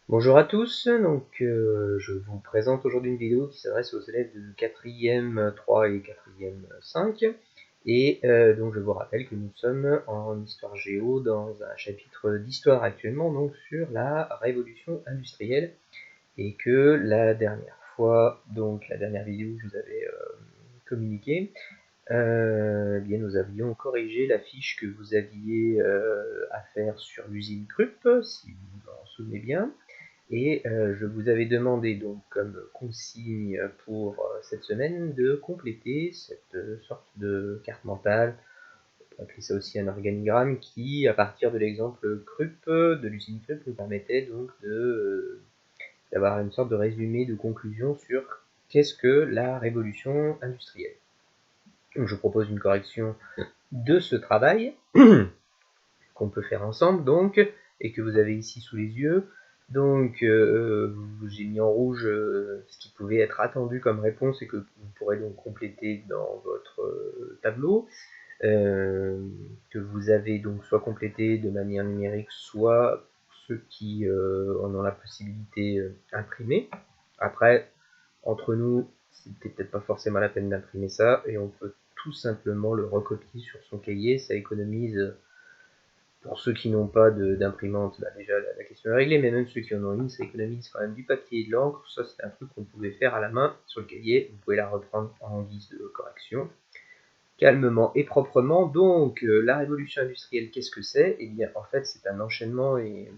Bonjour à tous, je vous présente aujourd'hui une vidéo qui s'adresse aux élèves de 4e 3 et 4e 5. Donc je vous rappelle que nous sommes en histoire géo dans un chapitre d'histoire actuellement, donc sur la révolution industrielle, et que la dernière fois, donc la dernière vidéo que je vous avais communiquée, bien nous avions corrigé la fiche que vous aviez à faire sur l'usine Krupp, si vous vous en souvenez bien. Et je vous avais demandé donc comme consigne pour cette semaine de compléter cette sorte de carte mentale, on peut appeler ça aussi un organigramme, qui à partir de l'exemple Krupp, de l'usine Krupp, nous permettait donc d'avoir une sorte de résumé de conclusion sur qu'est-ce que la révolution industrielle. Donc je propose une correction de ce travail qu'on peut faire ensemble donc, et que vous avez ici sous les yeux. Donc j'ai mis en rouge ce qui pouvait être attendu comme réponse et que vous pourrez donc compléter dans votre tableau, que vous avez donc soit complété de manière numérique, soit ceux qui en ont la possibilité imprimée. Après, entre nous, c'était peut-être pas forcément la peine d'imprimer ça, et on peut tout simplement le recopier sur son cahier. Ça économise, pour ceux qui n'ont pas d'imprimante, déjà la question est réglée, mais même ceux qui en ont une, ça économise quand même du papier et de l'encre. Ça, c'est un truc qu'on pouvait faire à la main sur le cahier. Vous pouvez la reprendre en guise de correction, calmement et proprement. Donc, la révolution industrielle, qu'est-ce que c'est? Eh bien, en fait, c'est un enchaînement et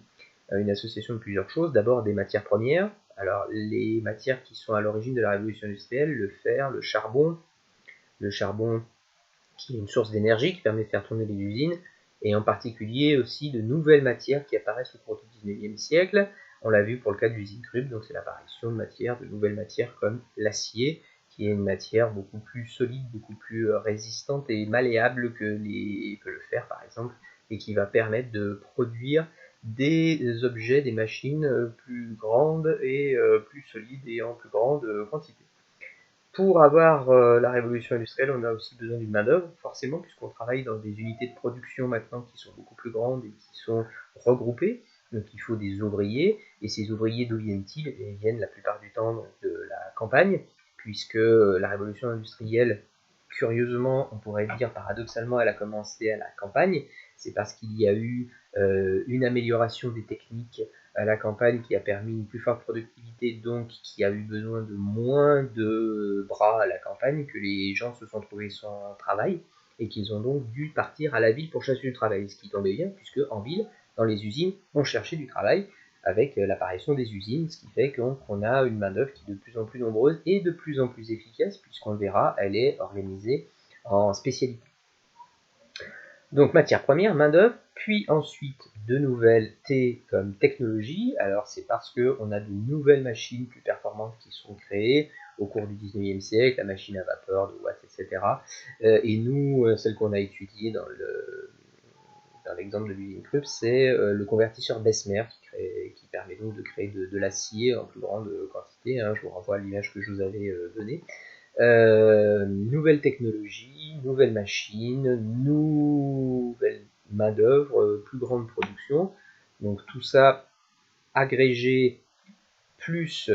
une association de plusieurs choses. D'abord, des matières premières. Alors, les matières qui sont à l'origine de la révolution industrielle, le fer, le charbon qui est une source d'énergie qui permet de faire tourner les usines, et en particulier aussi de nouvelles matières qui apparaissent au cours du 19e siècle. On l'a vu pour le cas de l'usine Krupp, donc c'est l'apparition de nouvelles matières comme l'acier, qui est une matière beaucoup plus solide, beaucoup plus résistante et malléable que le fer par exemple, et qui va permettre de produire des objets, des machines plus grandes et plus solides et en plus grande quantité. Pour avoir la révolution industrielle, on a aussi besoin d'une main-d'œuvre, forcément, puisqu'on travaille dans des unités de production maintenant qui sont beaucoup plus grandes et qui sont regroupées. Donc il faut des ouvriers, et ces ouvriers, d'où viennent-ils? Ils viennent la plupart du temps de la campagne, puisque la révolution industrielle, curieusement, on pourrait dire paradoxalement, elle a commencé à la campagne. C'est parce qu'il y a eu une amélioration des techniques à la campagne qui a permis une plus forte productivité, donc qui a eu besoin de moins de bras à la campagne, que les gens se sont trouvés sans travail et qu'ils ont donc dû partir à la ville pour chercher du travail, ce qui tombait bien puisque en ville, dans les usines, on cherchait du travail avec l'apparition des usines, ce qui fait qu'on a une main-d'œuvre qui est de plus en plus nombreuse et de plus en plus efficace, puisqu'on le verra, elle est organisée en spécialités. Donc matière première, main-d'œuvre, puis ensuite de nouvelles T comme technologie. Alors c'est parce qu'on a de nouvelles machines plus performantes qui sont créées au cours du 19e siècle, la machine à vapeur de Watt, etc. Et nous, celle qu'on a étudiée dans l'exemple de l'usine Krupp, c'est le convertisseur Bessemer qui permet donc de créer de l'acier en plus grande quantité. Je vous renvoie à l'image que je vous avais donnée. Nouvelles technologies, nouvelles machines, nouvelles main-d'œuvre, plus grande production. Donc tout ça agrégé plus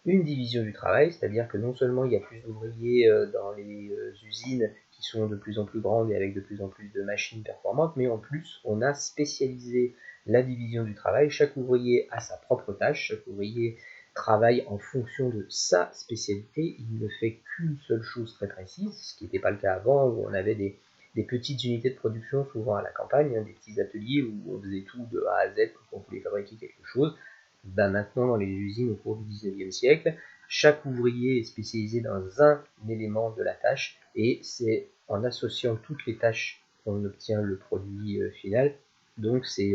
une division du travail, c'est-à-dire que non seulement il y a plus d'ouvriers dans les usines qui sont de plus en plus grandes et avec de plus en plus de machines performantes, mais en plus on a spécialisé la division du travail. Chaque ouvrier a sa propre tâche, chaque ouvrier travaille en fonction de sa spécialité, il ne fait qu'une seule chose très précise, ce qui n'était pas le cas avant, où on avait des petites unités de production, souvent à la campagne, des petits ateliers où on faisait tout de A à Z quand on voulait fabriquer quelque chose. Maintenant, dans les usines au cours du 19e siècle, chaque ouvrier est spécialisé dans un élément de la tâche, et c'est en associant toutes les tâches qu'on obtient le produit final. Donc c'est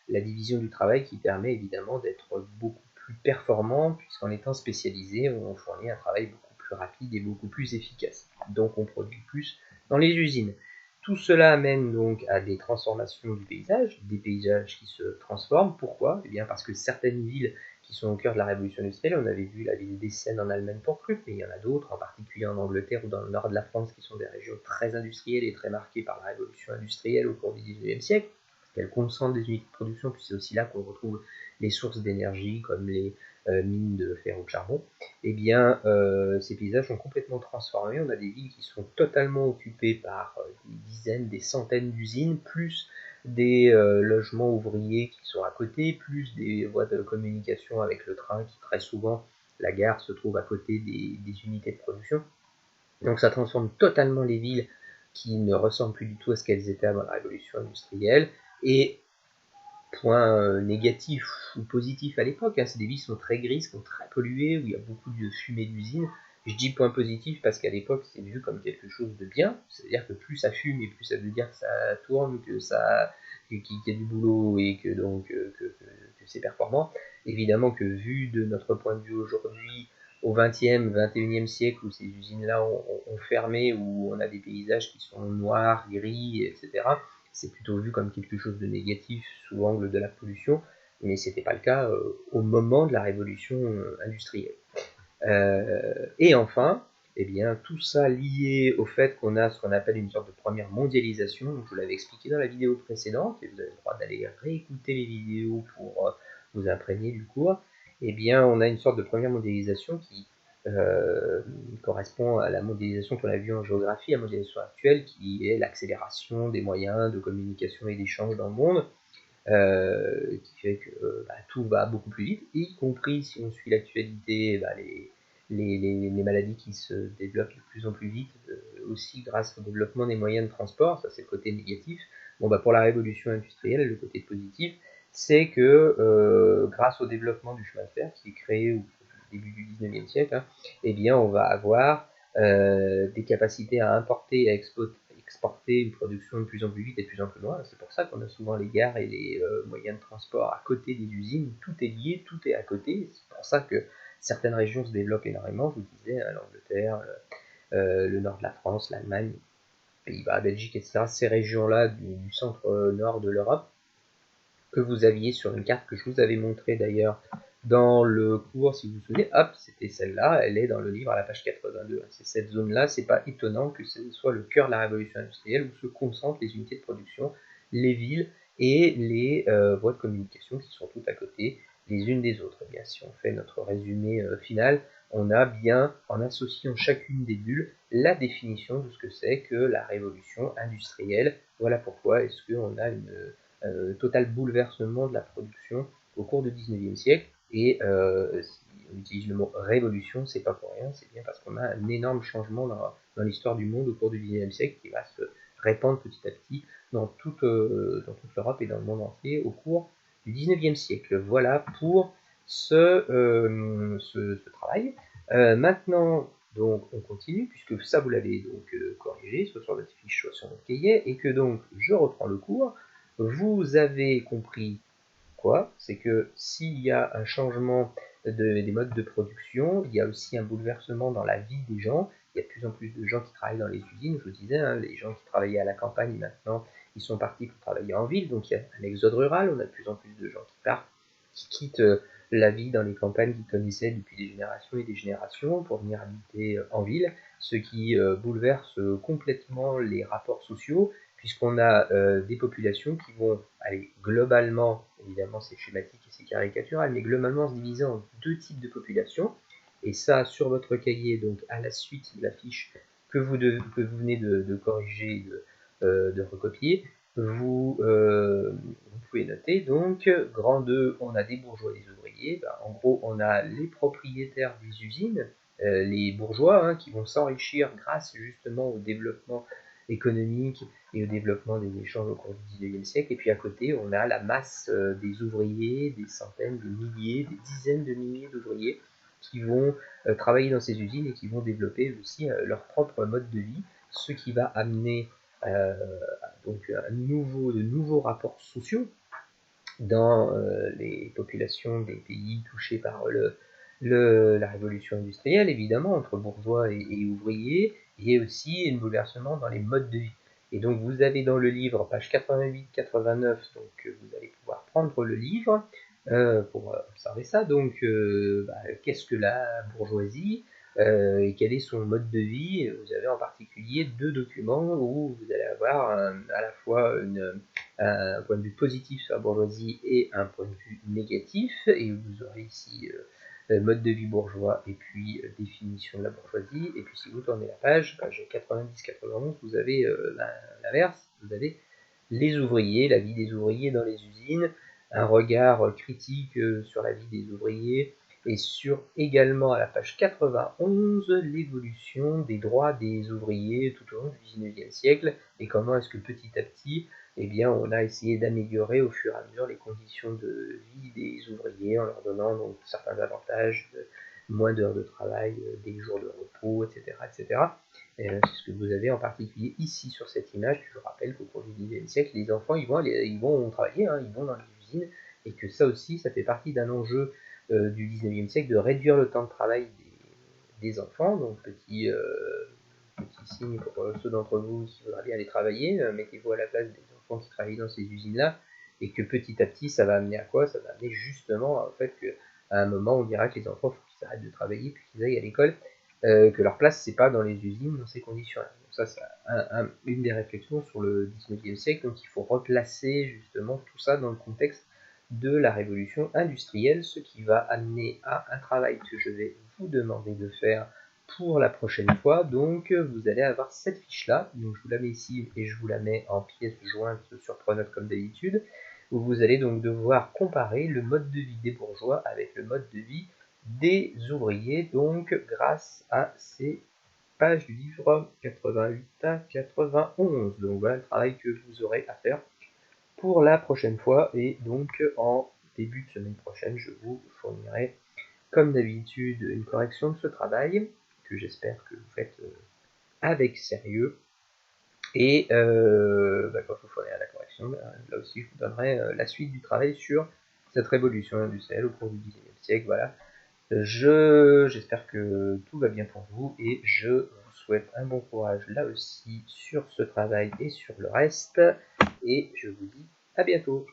la division du travail qui permet évidemment d'être beaucoup plus performant, puisqu'en étant spécialisé, on fournit un travail beaucoup plus rapide et beaucoup plus efficace. Donc on produit plus dans les usines. Tout cela amène donc à des transformations du paysage, des paysages qui se transforment. Pourquoi? Eh bien parce que certaines villes qui sont au cœur de la révolution industrielle, on avait vu la ville d'Essen en Allemagne pour Krupp, mais il y en a d'autres, en particulier en Angleterre ou dans le nord de la France, qui sont des régions très industrielles et très marquées par la révolution industrielle au cours du 19e siècle. qu'elle concentre des unités de production, puis c'est aussi là qu'on retrouve les sources d'énergie comme les mines de fer ou de charbon, et bien ces paysages sont complètement transformés. On a des villes qui sont totalement occupées par des dizaines, des centaines d'usines, plus des logements ouvriers qui sont à côté, plus des voies de communication avec le train qui très souvent, la gare se trouve à côté des unités de production. Donc ça transforme totalement les villes qui ne ressemblent plus du tout à ce qu'elles étaient avant la révolution industrielle. Et point négatif ou positif à l'époque, hein, c'est des villes qui sont très grises, qui sont très polluées, où il y a beaucoup de fumée d'usine. Je dis point positif parce qu'à l'époque c'est vu comme quelque chose de bien, c'est-à-dire que plus ça fume et plus ça veut dire que ça tourne, que ça qu'il y a du boulot et que donc que c'est performant. Évidemment que vu de notre point de vue aujourd'hui, au 20e, 21e siècle, où ces usines-là ont fermé, où on a des paysages qui sont noirs, gris, etc., c'est plutôt vu comme quelque chose de négatif sous l'angle de la pollution, mais ce n'était pas le cas au moment de la révolution industrielle. Et enfin, eh bien, tout ça lié au fait qu'on a ce qu'on appelle une sorte de première mondialisation, donc je vous l'avais expliqué dans la vidéo précédente, et vous avez le droit d'aller réécouter les vidéos pour vous imprégner du cours, eh bien, on a une sorte de première mondialisation qui correspond à la mondialisation qu'on a vue en géographie, la mondialisation actuelle, qui est l'accélération des moyens de communication et d'échange dans le monde, qui fait que tout va beaucoup plus vite, y compris si on suit l'actualité, les maladies qui se développent de plus en plus vite, aussi grâce au développement des moyens de transport. Ça c'est le côté négatif. Bon, pour la révolution industrielle, le côté positif, c'est que grâce au développement du chemin de fer qui est créé au début du 19e siècle, hein, eh bien on va avoir des capacités à importer et à exporter une production de plus en plus vite et de plus en plus loin. C'est pour ça qu'on a souvent les gares et les moyens de transport à côté des usines. Tout est lié, tout est à côté. C'est pour ça que certaines régions se développent énormément. Je vous disais, hein, l'Angleterre, le nord de la France, l'Allemagne, Pays-Bas, Belgique, etc. Ces régions-là du centre-nord de l'Europe, que vous aviez sur une carte que je vous avais montrée d'ailleurs dans le cours, si vous vous souvenez, hop, c'était celle-là, elle est dans le livre à la page 82. C'est cette zone-là, c'est pas étonnant que ce soit le cœur de la révolution industrielle où se concentrent les unités de production, les villes et les voies de communication qui sont toutes à côté les unes des autres. Et bien, si on fait notre résumé final, on a bien, en associant chacune des bulles, la définition de ce que c'est que la révolution industrielle. Voilà pourquoi est-ce qu'on a une total bouleversement de la production au cours du 19e siècle. Et si on utilise le mot révolution, c'est pas pour rien, c'est bien parce qu'on a un énorme changement dans l'histoire du monde au cours du 19e siècle qui va se répandre petit à petit dans toute l'Europe et dans le monde entier au cours du 19e siècle. Voilà pour ce travail. Maintenant, donc, on continue, puisque ça vous l'avez donc corrigé, soit sur votre fiche, soit sur votre cahier, et que donc je reprends le cours. Vous avez compris quoi? C'est que s'il y a un changement des modes de production, il y a aussi un bouleversement dans la vie des gens. Il y a de plus en plus de gens qui travaillent dans les usines. Je vous disais, hein, les gens qui travaillaient à la campagne maintenant, ils sont partis pour travailler en ville. Donc il y a un exode rural. On a de plus en plus de gens qui partent, qui quittent la vie dans les campagnes qu'ils connaissaient depuis des générations et des générations pour venir habiter en ville, ce qui bouleverse complètement les rapports sociaux, puisqu'on a des populations qui vont aller globalement, évidemment c'est schématique et c'est caricatural, mais globalement se diviser en deux types de populations. Et ça, sur votre cahier, donc à la suite de la fiche que vous venez de corriger, de recopier, vous pouvez noter, donc, grand 2, on a des bourgeois et des ouvriers. En gros, on a les propriétaires des usines, les bourgeois, hein, qui vont s'enrichir grâce justement au développement économique et au développement des échanges au cours du 19e siècle. Et puis à côté, on a la masse des ouvriers, des centaines, des milliers, des dizaines de milliers d'ouvriers qui vont travailler dans ces usines et qui vont développer aussi leur propre mode de vie, ce qui va amener donc de nouveaux rapports sociaux dans les populations des pays touchés par la révolution industrielle, évidemment, entre bourgeois et ouvriers, et aussi un bouleversement dans les modes de vie. Et donc vous avez dans le livre, page 88-89, donc vous allez pouvoir prendre le livre pour observer ça. Donc qu'est-ce que la bourgeoisie? et quel est son mode de vie. Vous avez en particulier 2 documents où vous allez avoir à la fois un point de vue positif sur la bourgeoisie et un point de vue négatif, et vous aurez ici mode de vie bourgeois et puis définition de la bourgeoisie. Et puis si vous tournez la page 90-91, vous avez l'inverse, vous avez les ouvriers, la vie des ouvriers dans les usines, un regard critique sur la vie des ouvriers, et sur également à la page 91 l'évolution des droits des ouvriers tout au long du 19e siècle, et comment est-ce que petit à petit, eh bien, on a essayé d'améliorer au fur et à mesure les conditions de vie des ouvriers en leur donnant donc certains avantages, moins d'heures de travail, des jours de repos, etc. etc. C'est ce que vous avez en particulier ici sur cette image. Je rappelle qu'au cours du 19e siècle, les enfants ils vont travailler, ils vont dans les usines, et que ça aussi, ça fait partie d'un enjeu du 19e siècle de réduire le temps de travail des enfants. Donc petit signe pour ceux d'entre vous qui voudraient bien aller travailler, mettez-vous à la place des enfants qui travaillent dans ces usines-là, et que petit à petit, ça va amener à quoi? Ça va amener justement au fait qu'à un moment, on dira que les enfants, il faut qu'ils arrêtent de travailler, puis qu'ils aillent à l'école, que leur place, c'est pas dans les usines, dans ces conditions-là. Donc ça, c'est une des réflexions sur le 19e siècle, donc il faut replacer justement tout ça dans le contexte de la révolution industrielle, ce qui va amener à un travail que je vais vous demander de faire pour la prochaine fois. Donc vous allez avoir cette fiche là, donc je vous la mets ici et je vous la mets en pièce jointe sur Pronote comme d'habitude, où vous allez donc devoir comparer le mode de vie des bourgeois avec le mode de vie des ouvriers, donc grâce à ces pages du livre 88 à 91. Donc voilà le travail que vous aurez à faire pour la prochaine fois, et donc en début de semaine prochaine, je vous fournirai comme d'habitude une correction de ce travail, que j'espère que vous faites avec sérieux. Et quand je vous fournirai la correction, là aussi je vous donnerai la suite du travail sur cette révolution industrielle au cours du 19e siècle. Voilà. J'espère que tout va bien pour vous, et je vous souhaite un bon courage là aussi sur ce travail et sur le reste, et je vous dis à bientôt.